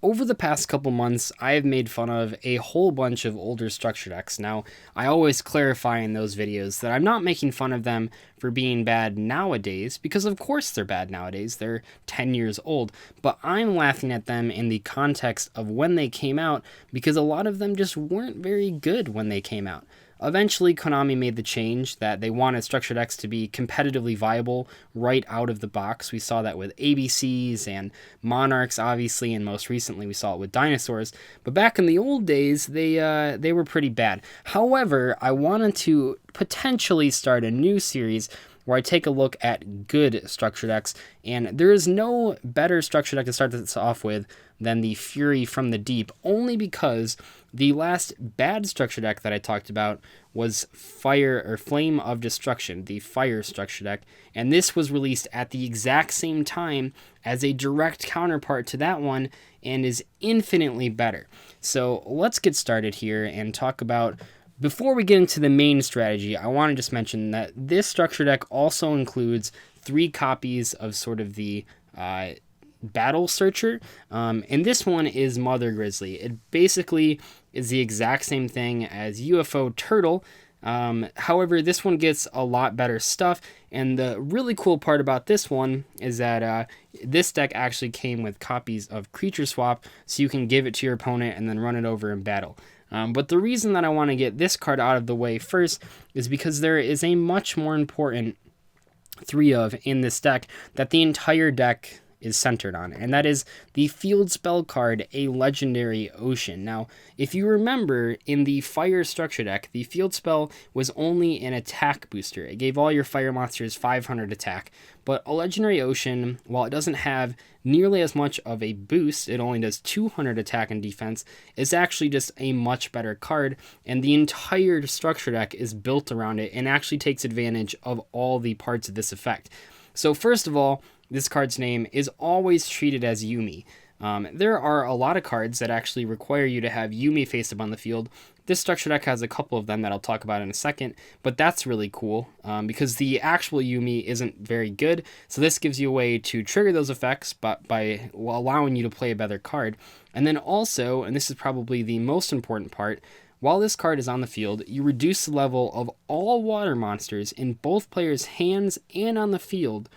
over the past couple months, I have made fun of a whole bunch of older structure decks. Now, I always clarify in those videos that I'm not making fun of them for being bad nowadays, because of course they're bad nowadays. They're 10 years old, but I'm laughing at them in the context of when they came out, because a lot of them just weren't very good when they came out. Eventually, Konami made the change that they wanted structured X to be competitively viable right out of the box. We saw that with ABCs and Monarchs, obviously, and most recently we saw it with Dinosaurs. But back in the old days, they were pretty bad. However, I wanted to potentially start a new series where I take a look at good structured decks, and there is no better structured deck to start this off with than the Fury from the Deep, only because the last bad structure deck that I talked about was Flame of Destruction, the Fire structure deck, and this was released at the exact same time as a direct counterpart to that one and is infinitely better. So let's get started here and talk about. Before we get into the main strategy, I want to just mention that this structure deck also includes 3 copies of sort of the Battle Searcher, and this one is Mother Grizzly. It basically is the exact same thing as UFO Turtle. However, this one gets a lot better stuff, and the really cool part about this one is that this deck actually came with copies of Creature Swap, so you can give it to your opponent and then run it over in battle. But the reason that I want to get this card out of the way first is because there is a much more important 3 of in this deck that the entire deck is centered on, and that is the field spell card, a Legendary Ocean. Now, if you remember, in the Fire structure deck, the field spell was only an attack booster. It gave all your fire monsters 500 attack, but a Legendary Ocean, while it doesn't have nearly as much of a boost, it only does 200 attack and defense, is actually just a much better card, and the entire structure deck is built around it and actually takes advantage of all the parts of this effect. So first of all, this card's name is always treated as Yuumi. There are a lot of cards that actually require you to have Yuumi face up on the field. This structure deck has a couple of them that I'll talk about in a second, but that's really cool because the actual Yuumi isn't very good, so this gives you a way to trigger those effects by allowing you to play a better card. And then also, and this is probably the most important part, while this card is on the field, you reduce the level of all water monsters in both players' hands and on the field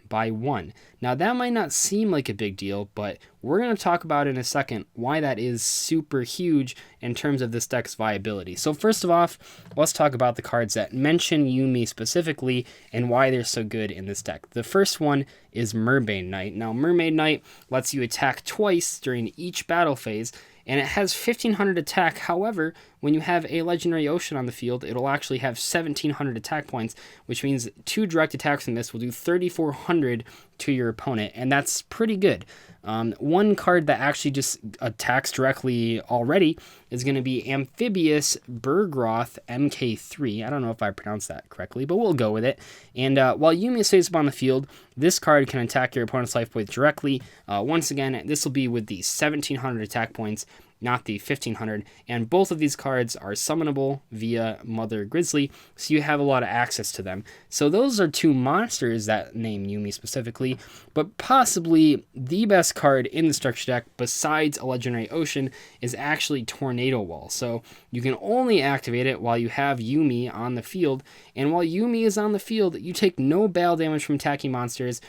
by 1. Now that might not seem like a big deal, but we're going to talk about in a second why that is super huge in terms of this deck's viability. So first of all, let's talk about the cards that mention Yuumi specifically and why they're so good in this deck. The first one is Mermaid Knight. Now Mermaid Knight lets you attack twice during each battle phase, and it has 1500 attack. However, when you have a Legendary Ocean on the field, it'll actually have 1700 attack points, which means 2 direct attacks from this will do 3400 to your opponent, and that's pretty good. One card that actually just attacks directly already is going to be Amphibious Bergroth MK3. I don't know if I pronounced that correctly, but we'll go with it. And while Yuumi stays up on the field, this card can attack your opponent's life points directly. Once again, this will be with the 1700 attack points, not the 1500, and both of these cards are summonable via Mother Grizzly, so you have a lot of access to them. So those are 2 monsters that name Yuumi specifically, but possibly the best card in the structure deck besides a Legendary Ocean is actually Tornado Wall. So you can only activate it while you have Yuumi on the field, and while Yuumi is on the field, you take no battle damage from attacking monsters,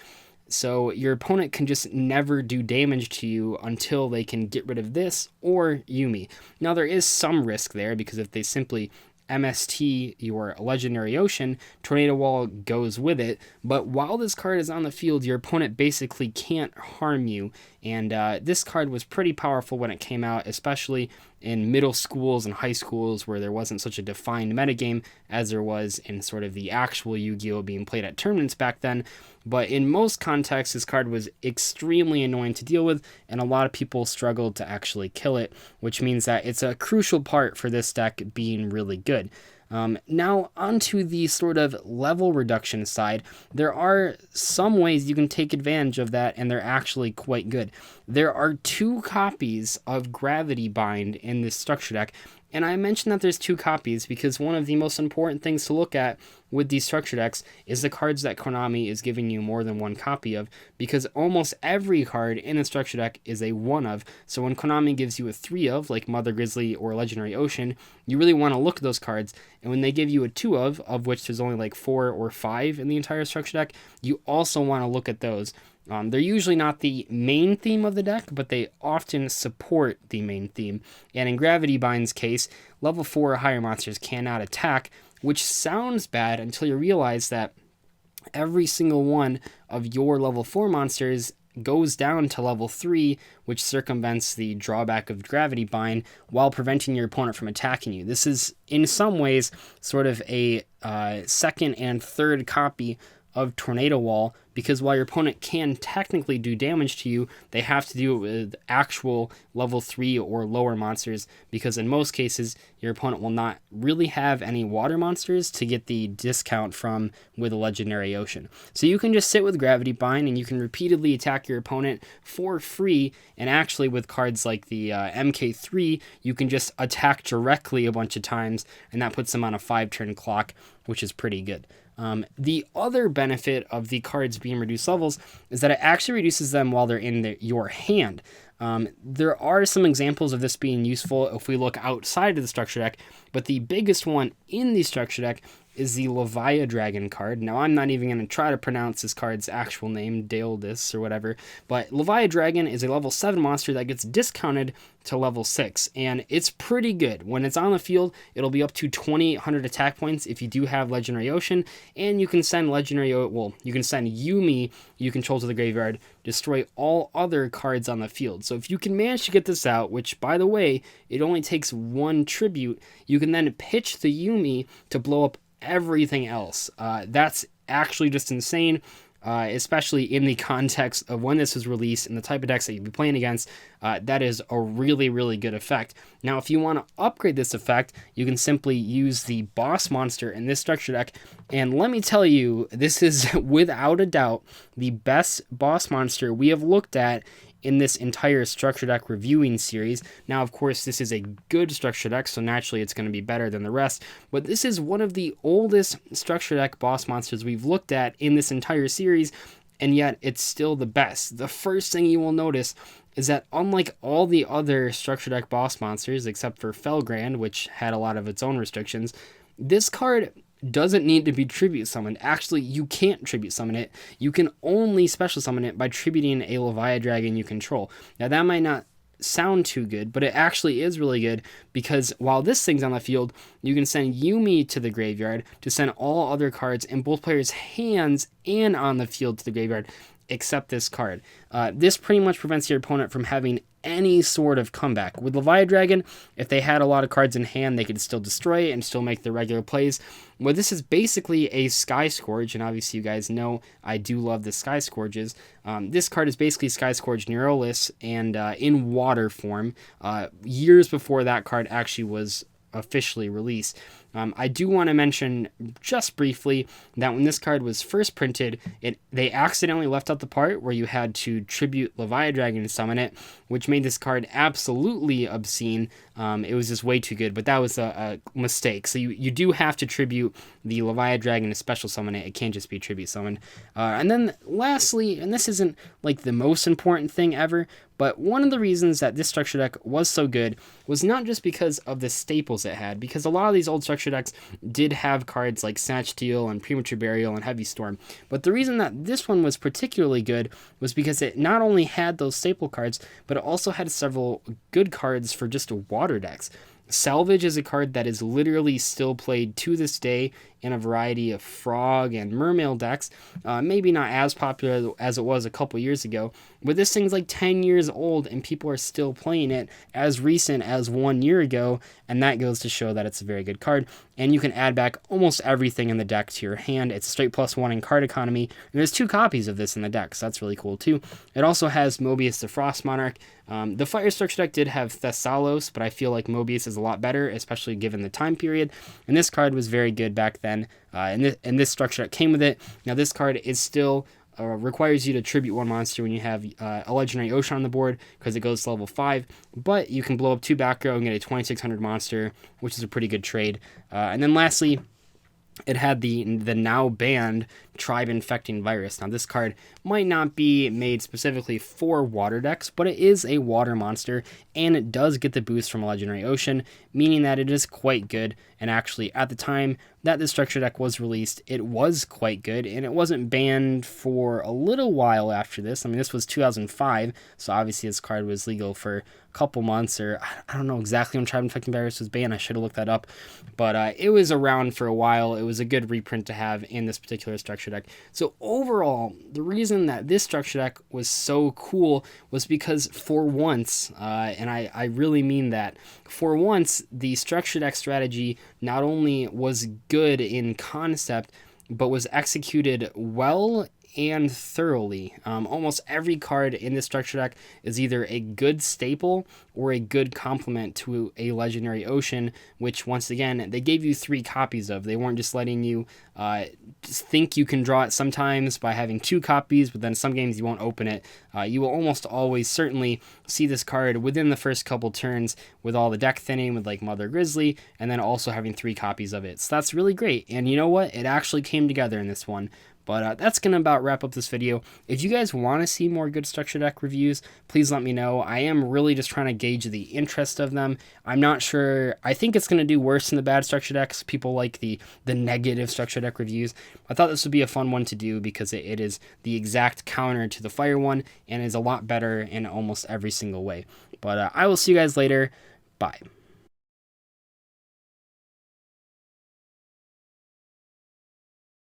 so your opponent can just never do damage to you until they can get rid of this or Yuumi. Now there is some risk there, because if they simply MST your Legendary Ocean, Tornado Wall goes with it, but while this card is on the field, your opponent basically can't harm you, and this card was pretty powerful when it came out, especially in middle schools and high schools where there wasn't such a defined metagame as there was in sort of the actual Yu-Gi-Oh! Being played at tournaments back then. But in most contexts, this card was extremely annoying to deal with, and a lot of people struggled to actually kill it, which means that it's a crucial part for this deck being really good. Now, onto the sort of level reduction side, there are some ways you can take advantage of that, and they're actually quite good. there are 2 copies of Gravity Bind in this structure deck. And I mentioned that there's 2 copies because one of the most important things to look at with these structure decks is the cards that Konami is giving you more than 1 copy of, because almost every card in a structure deck is a 1 of. So when Konami gives you a 3 of, like Mother Grizzly or Legendary Ocean, you really want to look at those cards. And when they give you a 2 of which there's only like 4 or 5 in the entire structure deck, you also want to look at those. They're usually not the main theme of the deck, but they often support the main theme. And in Gravity Bind's case, level 4 or higher monsters cannot attack, which sounds bad until you realize that every single one of your level 4 monsters goes down to level 3, which circumvents the drawback of Gravity Bind while preventing your opponent from attacking you. This is, in some ways, sort of a second and third copy of Tornado Wall, because while your opponent can technically do damage to you, they have to do it with actual level 3 or lower monsters, because in most cases, your opponent will not really have any water monsters to get the discount from with a Legendary Ocean. So you can just sit with Gravity Bind and you can repeatedly attack your opponent for free, and actually with cards like the MK3, you can just attack directly a bunch of times, and that puts them on a 5-turn clock, which is pretty good. The other benefit of the cards being reduced levels is that it actually reduces them while they're in your hand. There are some examples of this being useful if we look outside of the structure deck, but the biggest one in the structure deck is the Levia-Dragon card. Now, I'm not even going to try to pronounce this card's actual name, Daedalus or whatever, but Levia-Dragon is a level 7 monster that gets discounted to level 6, and it's pretty good. When it's on the field, it'll be up to 2,800 attack points if you do have Legendary Ocean, and you can send you can send Yumi you control to the graveyard, destroy all other cards on the field. So if you can manage to get this out, which, by the way, it only takes 1 tribute, you can then pitch the Yumi to blow up everything else. That's actually just insane, especially in the context of when this was released and the type of decks that you'd be playing against. That is a really, really good effect. Now, if you want to upgrade this effect, you can simply use the boss monster in this structure deck, and let me tell you, this is without a doubt the best boss monster we have looked at in this entire structure deck reviewing series. Now, of course, this is a good structure deck, so naturally it's going to be better than the rest, but this is one of the oldest structure deck boss monsters we've looked at in this entire series, and yet it's still the best. The first thing you will notice is that unlike all the other structure deck boss monsters, except for Felgrand, which had a lot of its own restrictions, this card doesn't need to be tribute summoned. Actually, you can't tribute summon it. You can only special summon it by tributing a Levia-Dragon you control. Now, that might not sound too good, but it actually is really good, because while this thing's on the field, you can send Yumi to the graveyard to send all other cards in both players' hands and on the field to the graveyard, except this card. This pretty much prevents your opponent from having any sort of comeback. With Levia-Dragon, if they had a lot of cards in hand, they could still destroy it and still make their regular plays. Well, this is basically a Sky Scourge, and obviously you guys know I do love the Sky Scourges. This card is basically Sky Scourge Neurolis, and in water form, years before that card actually was officially released. I do want to mention just briefly that when this card was first printed, they accidentally left out the part where you had to tribute Levia-Dragon to summon it, which made this card absolutely obscene. It was just way too good, but that was a mistake. So you do have to tribute the Levia-Dragon to special summon it. It can't just be tribute summoned. And then lastly, and this isn't like the most important thing ever, but one of the reasons that this structure deck was so good was not just because of the staples it had, because a lot of these old structure decks did have cards like Snatch Steal and Premature Burial and Heavy Storm, but the reason that this one was particularly good was because it not only had those staple cards, but it also had several good cards for just water decks. Salvage is a card that is literally still played to this day in a variety of frog and mermail decks. Maybe not as popular as it was a couple years ago, but this thing's like 10 years old and people are still playing it as recent as 1 year ago, and that goes to show that it's a very good card. And you can add back almost everything in the deck to your hand. It's a straight +1 in card economy, and there's 2 copies of this in the deck, so that's really cool too. It also has Mobius the Frost Monarch. The Fire structure deck did have Thessalos, but I feel like Mobius is a lot better, especially given the time period, and this card was very good back then, and this structure deck came with it. Now this card is still requires you to tribute one monster when you have a legendary ocean on the board because it goes to level 5, but you can blow up 2 back row and get a 2600 monster, which is a pretty good trade. And then lastly, it had the now banned Tribe Infecting Virus. Now this card might not be made specifically for water decks, but it is a water monster, and it does get the boost from a Legendary Ocean, meaning that it is quite good. And actually, at the time that this structure deck was released, it was quite good, and it wasn't banned for a little while after this. I mean, this was 2005, so obviously this card was legal for a couple months, or I don't know exactly when Tribe Infecting Virus was banned. I should have looked that up, but it was around for a while. It was a good reprint to have in this particular structure deck. So overall, the reason that this structure deck was so cool was because for once, and I really mean that, for once, the structure deck strategy not only was good in concept, but was executed well and thoroughly. Almost every card in this structure deck is either a good staple or a good complement to a Legendary Ocean, which once again, they gave you 3 copies of. They weren't just letting you just think you can draw it sometimes by having 2 copies, but then some games you won't open it. You will almost always certainly see this card within the first couple turns with all the deck thinning with like Mother Grizzly, and then also having 3 copies of it. So that's really great. And you know what? It actually came together in this one. But that's going to about wrap up this video. If you guys want to see more good structure deck reviews, please let me know. I am really just trying to gauge the interest of them. I'm not sure. I think it's going to do worse than the bad structure decks. People like the negative structure deck reviews. I thought this would be a fun one to do because it is the exact counter to the fire one and is a lot better in almost every single way. But I will see you guys later. Bye.